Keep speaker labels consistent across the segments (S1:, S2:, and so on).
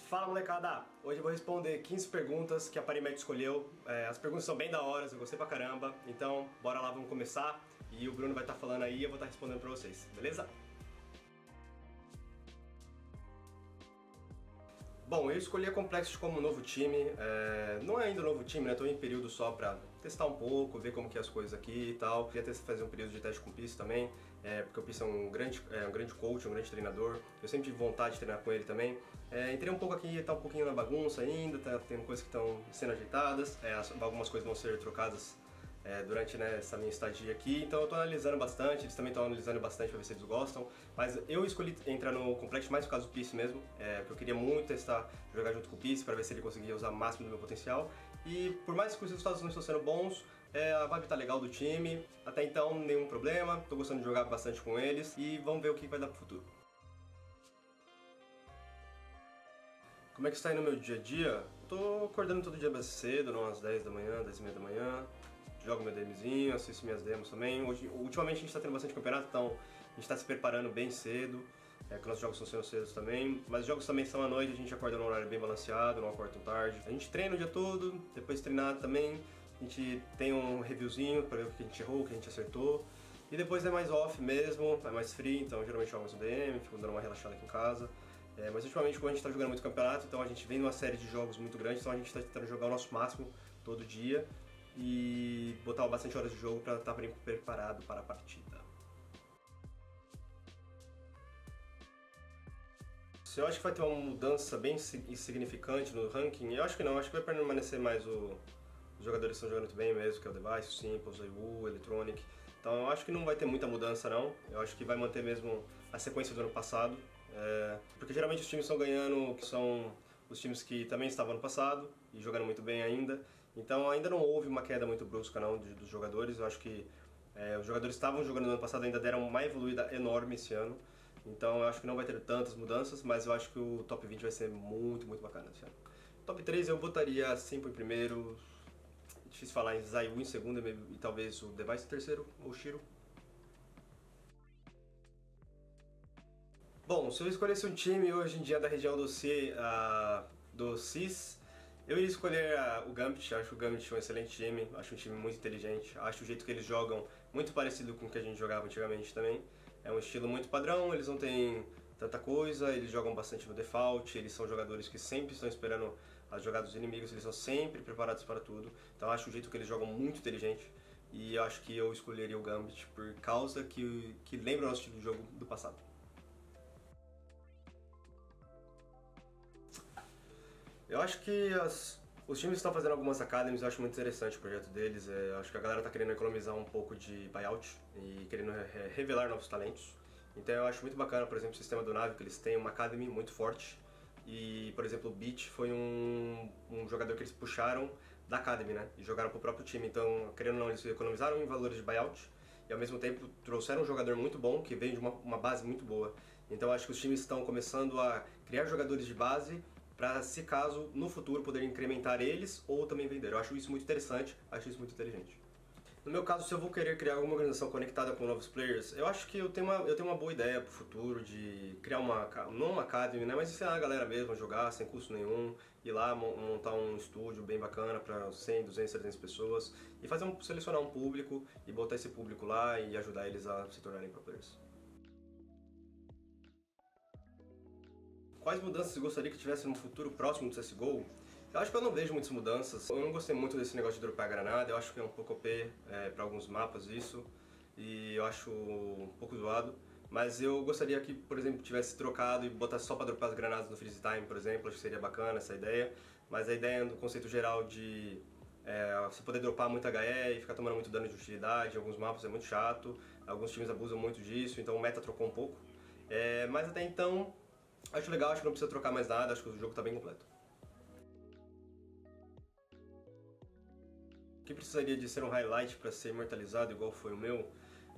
S1: Fala molecada! Hoje eu vou responder 15 perguntas que a Parimet escolheu. As perguntas são bem da hora, eu gostei pra caramba. Então, bora lá, vamos começar. E o Bruno vai estar falando aí e eu vou estar respondendo pra vocês, beleza? Bom, eu escolhi a Complexity como novo time. Não é ainda um novo time, né? Tô em período só pra testar um pouco, ver como que é as coisas aqui e tal. Queria fazer um período de teste com o Piss também, porque o Piss é um grande coach, um grande treinador. Eu sempre tive vontade de treinar com ele também. Entrei um pouco aqui, tá um pouquinho na bagunça ainda, tá tendo coisas que estão sendo ajeitadas, algumas coisas vão ser trocadas durante essa minha estadia aqui, então eu tô analisando bastante, eles também estão analisando bastante pra ver se eles gostam, mas eu escolhi entrar no Complexity mais por causa do Piss mesmo, porque eu queria muito testar, jogar junto com o Piss pra ver se ele conseguia usar o máximo do meu potencial, e por mais que os resultados não estão sendo bons, a vibe tá legal do time, até então nenhum problema, tô gostando de jogar bastante com eles, e vamos ver o que vai dar pro futuro. Como é que está aí no meu dia a dia? Tô acordando todo dia bastante cedo, umas 10 da manhã, 10 e meia da manhã. Jogo meu DMzinho, assisto minhas demos também. Ultimamente a gente está tendo bastante campeonato, então a gente está se preparando bem cedo, que nossos jogos estão sendo cedos também. Mas os jogos também são à noite, a gente acorda num horário bem balanceado, não acorda tão tarde. A gente treina o dia todo, depois de treinar também, a gente tem um reviewzinho para ver o que a gente errou, o que a gente acertou. E depois é mais off mesmo, é mais free, então geralmente jogo mais no DM, fico dando uma relaxada aqui em casa. Mas ultimamente, como a gente está jogando muito campeonato, então a gente vem numa série de jogos muito grande, então a gente está tentando jogar o nosso máximo todo dia e botar bastante horas de jogo para estar bem preparado para a partida. Se eu acho que vai ter uma mudança bem insignificante no ranking, eu acho que não, acho que vai permanecer mais os jogadores que estão jogando muito bem mesmo, que é o Device, o Simples, o IU, o Electronic. Então eu acho que não vai ter muita mudança não, eu acho que vai manter mesmo a sequência do ano passado, porque geralmente os times estão ganhando, que são os times que também estavam no passado e jogando muito bem ainda, então ainda não houve uma queda muito brusca não dos jogadores, eu acho que os jogadores estavam jogando no ano passado ainda deram uma evoluída enorme esse ano, então eu acho que não vai ter tantas mudanças, mas eu acho que o top 20 vai ser muito, muito bacana esse ano. Top 3 eu botaria Simple em primeiro, difícil falar em Zayu em segundo e talvez o Device em terceiro, ou o Shiro. Bom, se eu escolhesse um time hoje em dia da região do CIS, eu iria escolher o Gambit. Acho o Gambit um excelente time, acho um time muito inteligente, acho o jeito que eles jogam muito parecido com o que a gente jogava antigamente também. É um estilo muito padrão, eles não têm tanta coisa, eles jogam bastante no default, eles são jogadores que sempre estão esperando as jogadas dos inimigos, eles são sempre preparados para tudo, então acho o jeito que eles jogam muito inteligente e eu acho que eu escolheria o Gambit por causa que lembra o nosso estilo de jogo do passado. Eu acho que os times estão fazendo algumas academies, eu acho muito interessante o projeto deles, eu acho que a galera está querendo economizar um pouco de buyout e querendo revelar novos talentos. Então eu acho muito bacana, por exemplo, o sistema do Na'Vi, que eles têm uma academy muito forte. E, por exemplo, o Beach foi um jogador que eles puxaram da academy, né? E jogaram pro próprio time. Então, querendo ou não, eles economizaram em valores de buyout e ao mesmo tempo trouxeram um jogador muito bom, que veio de uma base muito boa. Então acho que os times estão começando a criar jogadores de base para, se caso, no futuro, poderem incrementar eles ou também vender. Eu acho isso muito interessante, acho isso muito inteligente. No meu caso, se eu vou querer criar alguma organização conectada com novos players, eu acho que eu tenho uma boa ideia pro futuro de criar não uma academy, né, mas ensinar a galera mesmo a jogar sem custo nenhum, ir lá montar um estúdio bem bacana para 100, 200, 300 pessoas e selecionar um público e botar esse público lá e ajudar eles a se tornarem pro players. Quais mudanças você gostaria que tivesse no futuro próximo do CSGO? Eu acho que eu não vejo muitas mudanças. Eu não gostei muito desse negócio de dropar granada, eu acho que é um pouco OP para alguns mapas isso, e eu acho um pouco zoado. Mas eu gostaria que, por exemplo, tivesse trocado e botasse só para dropar as granadas no freeze time, por exemplo, acho que seria bacana essa ideia. Mas a ideia do conceito geral de você poder dropar muito HE e ficar tomando muito dano de utilidade em alguns mapas é muito chato, alguns times abusam muito disso, então o meta trocou um pouco. Mas até então, acho legal, acho que não precisa trocar mais nada, acho que o jogo está bem completo. O que precisaria de ser um highlight para ser imortalizado igual foi o meu?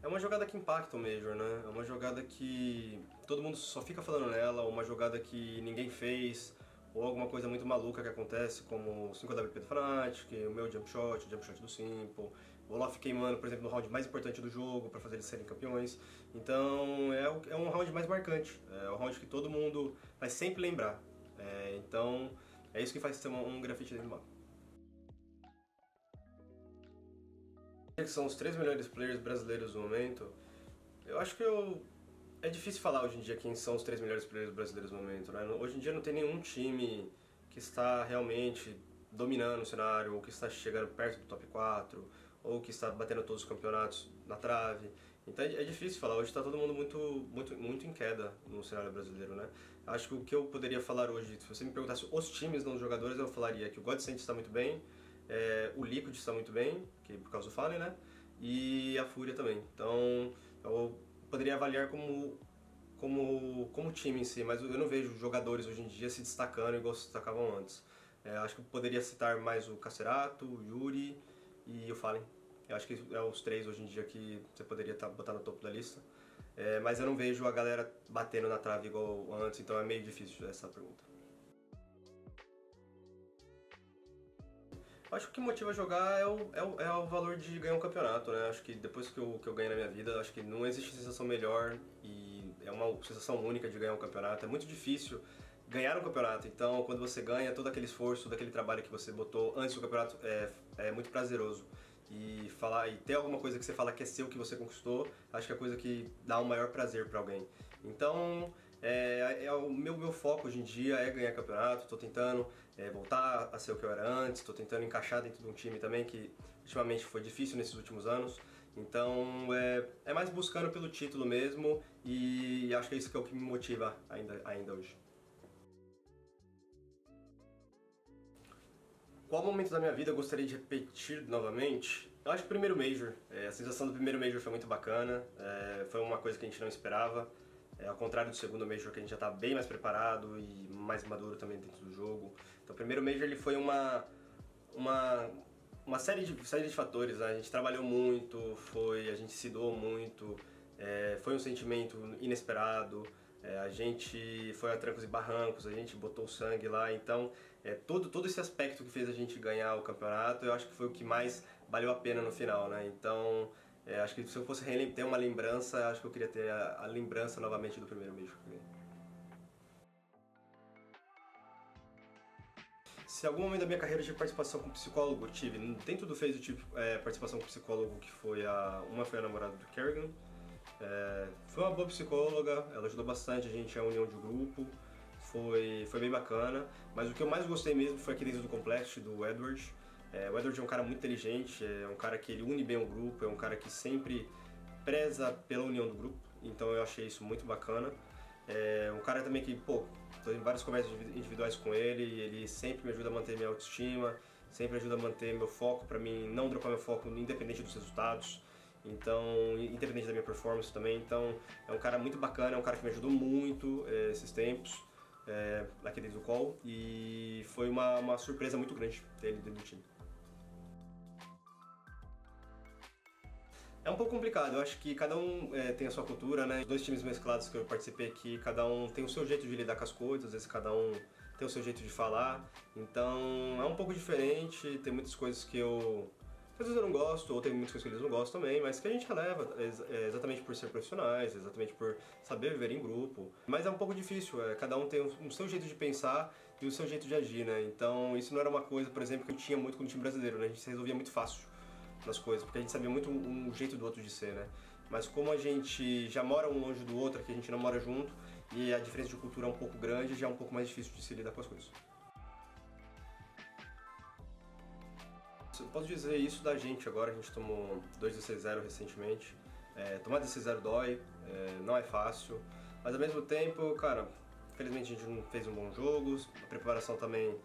S1: É uma jogada que impacta o Major, né? É uma jogada que todo mundo só fica falando nela, ou uma jogada que ninguém fez, ou alguma coisa muito maluca que acontece, como o 5WP do Fnatic, o meu jump shot, o jump shot do Simple, o Olaf queimando, por exemplo, no round mais importante do jogo para fazer eles serem campeões. Então é um round mais marcante, é o round que todo mundo vai sempre lembrar. Então, é isso que faz ser um grafite dentro do mapa. Que são os 3 melhores players brasileiros do momento, eu acho que é difícil falar hoje em dia quem são os 3 melhores players brasileiros do momento, né? Hoje em dia não tem nenhum time que está realmente dominando o cenário, ou que está chegando perto do top 4, ou que está batendo todos os campeonatos na trave. Então é difícil falar, hoje está todo mundo muito em queda no cenário brasileiro, né? Acho que o que eu poderia falar hoje, se você me perguntasse os times, não os jogadores, eu falaria que o Godsend está muito bem, o Liquid está muito bem, que por causa do Fallen, né? E a Fúria também. Então eu poderia avaliar como time em si, mas eu não vejo jogadores hoje em dia se destacando igual se destacavam antes. Acho que eu poderia citar mais o Cacerato, o Yuri e o Fallen. Eu acho que é os 3 hoje em dia que você poderia botar no topo da lista. Mas eu não vejo a galera batendo na trave igual antes, então é meio difícil essa pergunta. Acho que o que motiva a jogar é o valor de ganhar um campeonato, né? Acho que depois que eu ganhei na minha vida, acho que não existe sensação melhor e é uma sensação única de ganhar um campeonato. É muito difícil ganhar um campeonato, então quando você ganha, todo aquele esforço, todo aquele trabalho que você botou antes do campeonato é muito prazeroso. E ter alguma coisa que você fala que é seu, que você conquistou, acho que é a coisa que dá o maior prazer pra alguém. Então, o meu foco hoje em dia é ganhar campeonato, estou tentando voltar a ser o que eu era antes, estou tentando encaixar dentro de um time também que ultimamente foi difícil nesses últimos anos. Então é mais buscando pelo título mesmo e acho que é isso que é o que me motiva ainda hoje. Qual momento da minha vida eu gostaria de repetir novamente? Eu acho que o primeiro Major. A sensação do primeiro Major foi muito bacana, foi uma coisa que a gente não esperava. Ao contrário do segundo Major, que a gente já está bem mais preparado e mais maduro também dentro do jogo. Então o primeiro Major ele foi uma série de fatores, né? A gente trabalhou muito, a gente se doou muito, foi um sentimento inesperado. A gente foi a trancos e barrancos, a gente botou sangue lá, então todo esse aspecto que fez a gente ganhar o campeonato, eu acho que foi o que mais valeu a pena no final, né? Então, acho que se eu fosse ter uma lembrança, acho que eu queria ter a lembrança novamente do primeiro Major que eu ganhei. Se algum momento da minha carreira eu tive participação com psicólogo, eu tive. Dentro do Phase eu tive participação com psicólogo, que foi uma foi a namorada do Kerrigan. Foi uma boa psicóloga, ela ajudou bastante a gente a união de grupo, foi bem bacana, mas o que eu mais gostei mesmo foi aquele do Complexity, do Edward. O Edward é um cara muito inteligente, é um cara que ele une bem o grupo, é um cara que sempre preza pela união do grupo, então eu achei isso muito bacana. Um cara também que, tô em várias conversas individuais com ele, e ele sempre me ajuda a manter minha autoestima, sempre ajuda a manter meu foco, pra mim não dropar meu foco independente dos resultados. Então, independente da minha performance também, então é um cara muito bacana, é um cara que me ajudou muito esses tempos, naquele do call, e foi uma surpresa muito grande ter ele dentro do time. É um pouco complicado, eu acho que cada um tem a sua cultura, né? Os 2 times mesclados que eu participei aqui, cada um tem o seu jeito de lidar com as coisas, às vezes cada um tem o seu jeito de falar, então é um pouco diferente, tem muitas coisas que às vezes eu não gosto, ou tem muitas coisas que eles não gostam também, mas que a gente releva, exatamente por ser profissionais, exatamente por saber viver em grupo. Mas é um pouco difícil, cada um tem o seu jeito de pensar e o seu jeito de agir, né? Então isso não era uma coisa, por exemplo, que eu tinha muito com o time brasileiro, né? A gente se resolvia muito fácil nas coisas, porque a gente sabia muito um jeito do outro de ser, né? Mas como a gente já mora um longe do outro, que a gente não mora junto, e a diferença de cultura é um pouco grande, já é um pouco mais difícil de se lidar com as coisas. Eu posso dizer isso da gente agora, a gente tomou 2-16-0 recentemente. Tomar 16-0 dói, não é fácil, mas ao mesmo tempo, cara, infelizmente a gente não fez um bom jogo, a preparação também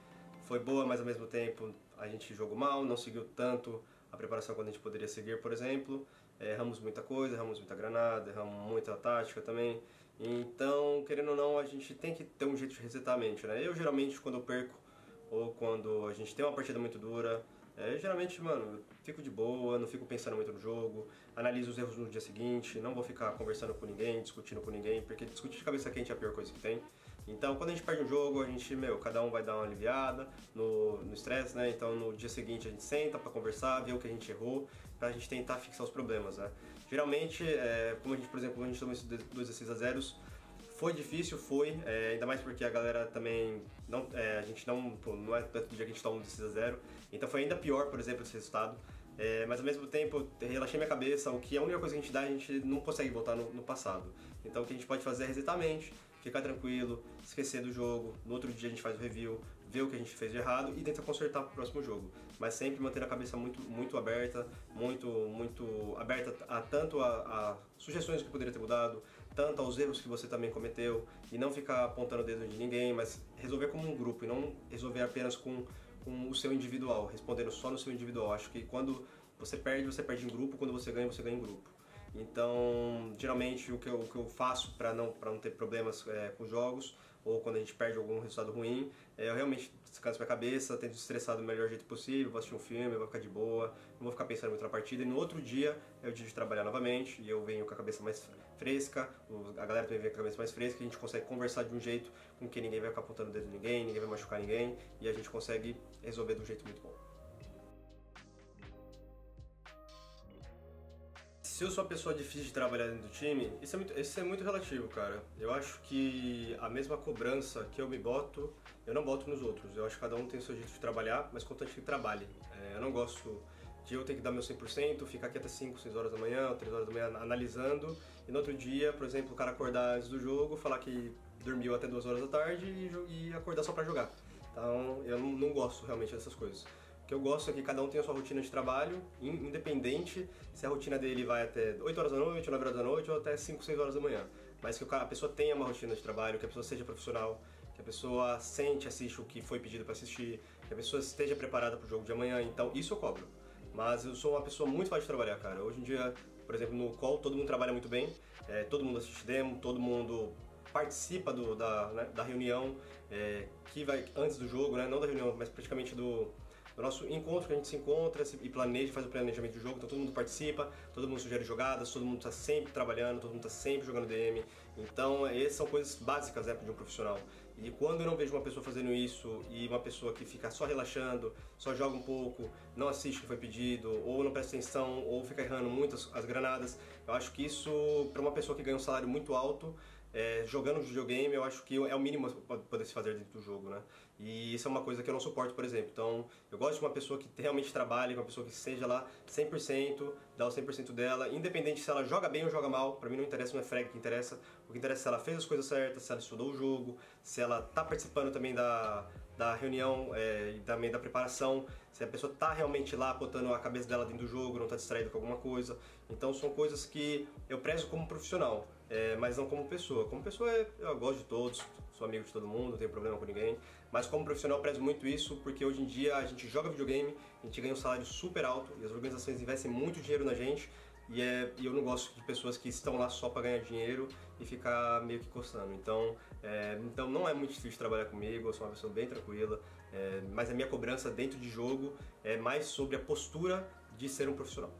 S1: foi boa, mas ao mesmo tempo a gente jogou mal, não seguiu tanto a preparação quando a gente poderia seguir, por exemplo. Erramos muita coisa, erramos muita granada, erramos muita tática também. Então, querendo ou não, a gente tem que ter um jeito de resetar a mente, né? Eu geralmente, quando eu perco, ou quando a gente tem uma partida muito dura, geralmente, mano, eu fico de boa, não fico pensando muito no jogo, analiso os erros no dia seguinte, não vou ficar conversando com ninguém, discutindo com ninguém, porque discutir de cabeça quente é a pior coisa que tem. Então, quando a gente perde um jogo, a gente, cada um vai dar uma aliviada no estresse, né? Então, no dia seguinte a gente senta pra conversar, ver o que a gente errou, pra gente tentar fixar os problemas, né? Geralmente, como a gente, por exemplo, a gente tomou esses 2-6-0, Foi difícil, foi, ainda mais porque a galera também, a gente não é tanto dia que a gente toma um de 6-0, então foi ainda pior, por exemplo, esse resultado. Mas ao mesmo tempo, eu relaxei minha cabeça, o que a única coisa que a gente dá, a gente não consegue voltar no passado. Então o que a gente pode fazer é resetar a mente, ficar tranquilo, esquecer do jogo, no outro dia a gente faz o review, ver o que a gente fez de errado e tenta consertar pro próximo jogo. Mas sempre manter a cabeça muito aberta, muito aberta a sugestões que poderia ter mudado, tanto aos erros que você também cometeu, e não ficar apontando o dedo de ninguém, mas resolver como um grupo e não resolver apenas com o seu individual, respondendo só no seu individual. Acho que quando você perde em grupo, quando você ganha em grupo. Então, geralmente o que eu faço para não ter problemas com jogos, ou quando a gente perde algum resultado ruim, eu realmente descanso minha cabeça, tento estressar do melhor jeito possível, vou assistir um filme, vou ficar de boa, não vou ficar pensando muito na partida, e no outro dia é o dia de trabalhar novamente, e eu venho com a cabeça mais fresca, a galera também vem com a cabeça mais fresca, e a gente consegue conversar de um jeito com que ninguém vai ficar apontando o dedo em ninguém vai machucar ninguém, e a gente consegue resolver de um jeito muito bom. Se eu sou uma pessoa difícil de trabalhar dentro do time, isso é muito relativo, cara. Eu acho que a mesma cobrança que eu me boto, eu não boto nos outros. Eu acho que cada um tem o seu jeito de trabalhar, mas contanto que trabalhe. Eu não gosto de eu ter que dar meu 100%, ficar aqui até 5, 6 horas da manhã, ou 3 horas da manhã analisando, e no outro dia, por exemplo, o cara acordar antes do jogo, falar que dormiu até 2 horas da tarde e acordar só pra jogar. Então, eu não gosto realmente dessas coisas. O que eu gosto é que cada um tem a sua rotina de trabalho, independente se a rotina dele vai até 8 horas da noite, 9 horas da noite ou até 5, 6 horas da manhã. Mas que a pessoa tenha uma rotina de trabalho, que a pessoa seja profissional, que a pessoa assista o que foi pedido para assistir, que a pessoa esteja preparada para o jogo de amanhã. Então, isso eu cobro. Mas eu sou uma pessoa muito fácil de trabalhar, cara. Hoje em dia, por exemplo, no call, todo mundo trabalha muito bem, todo mundo assiste demo, todo mundo participa da reunião que vai antes do jogo, né? Não da reunião, mas praticamente do nosso encontro, que a gente se encontra e planeja, faz o planejamento do jogo, então todo mundo participa, todo mundo sugere jogadas, todo mundo está sempre trabalhando, todo mundo está sempre jogando DM. Então, essas são coisas básicas, né, de um profissional. E quando eu não vejo uma pessoa fazendo isso e uma pessoa que fica só relaxando, só joga um pouco, não assiste o que foi pedido, ou não presta atenção, ou fica errando muito as granadas, eu acho que isso, para uma pessoa que ganha um salário muito alto, jogando videogame, eu acho que é o mínimo para poder se fazer dentro do jogo, né? E isso é uma coisa que eu não suporto, por exemplo. Então, eu gosto de uma pessoa que realmente trabalhe, uma pessoa que seja lá 100%, dá o 100% dela, independente se ela joga bem ou joga mal, pra mim não interessa, não é frag que interessa. O que interessa é se ela fez as coisas certas, se ela estudou o jogo, se ela tá participando também da reunião e também da preparação, se a pessoa tá realmente lá botando a cabeça dela dentro do jogo, não tá distraída com alguma coisa. Então são coisas que eu prezo como profissional, mas não como pessoa. Como pessoa eu gosto de todos, sou amigo de todo mundo, não tenho problema com ninguém, mas como profissional eu prezo muito isso, porque hoje em dia a gente joga videogame, a gente ganha um salário super alto e as organizações investem muito dinheiro na gente, e eu não gosto de pessoas que estão lá só para ganhar dinheiro e ficar meio que coçando. Então não é muito difícil de trabalhar comigo, eu sou uma pessoa bem tranquila, mas a minha cobrança dentro de jogo é mais sobre a postura de ser um profissional.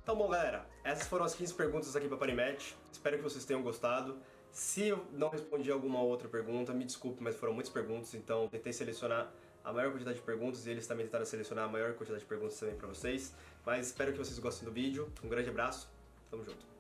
S1: Então bom galera, essas foram as 15 perguntas aqui para Parimatch, espero que vocês tenham gostado. Se eu não respondi alguma outra pergunta, me desculpe, mas foram muitas perguntas, então tentei selecionar a maior quantidade de perguntas e eles também tentaram selecionar a maior quantidade de perguntas também para vocês. Mas espero que vocês gostem do vídeo, um grande abraço, tamo junto!